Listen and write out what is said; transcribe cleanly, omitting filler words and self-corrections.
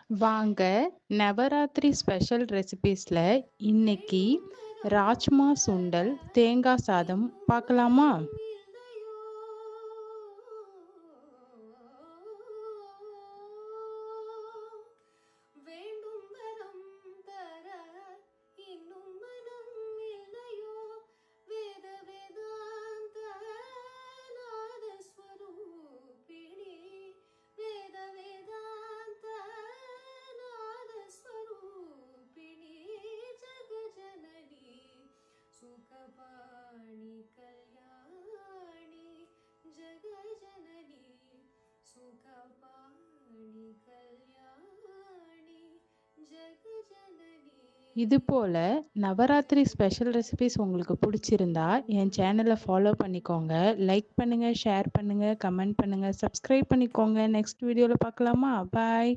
வாங்க நவராத்திரி ஸ்பெஷல் ரெசிபீஸ்ல இன்னைக்கு ராஜ்மா சுண்டல் தேங்காய் சாதம் பார்க்கலாமா? வேண்டும் வரம் தர இன்னும் மனம் இல்லையோ வேத வேதாந்த நாதஸ்வரூபிணி வேத வேதாந்த நாதஸ்வரூபிணி ஜகஜனனி சுகபாணி கல்யாணி ஜகஜனனி சுகபாணி கல்யாணி ஜகஜனனி. இது போல நவராத்திரி ஸ்பெஷல் ரெசிபீஸ் உங்களுக்கு பிடிச்சிருந்தா என் சேனலை ஃபாலோ பண்ணிக்கோங்க. லைக் பண்ணுங்க, ஷேர் பண்ணுங்க, கமெண்ட் பண்ணுங்க, சப்ஸ்கிரைப் பண்ணிக்கோங்க. நெக்ஸ்ட் வீடியோவில் பார்க்கலாமா? பாய்.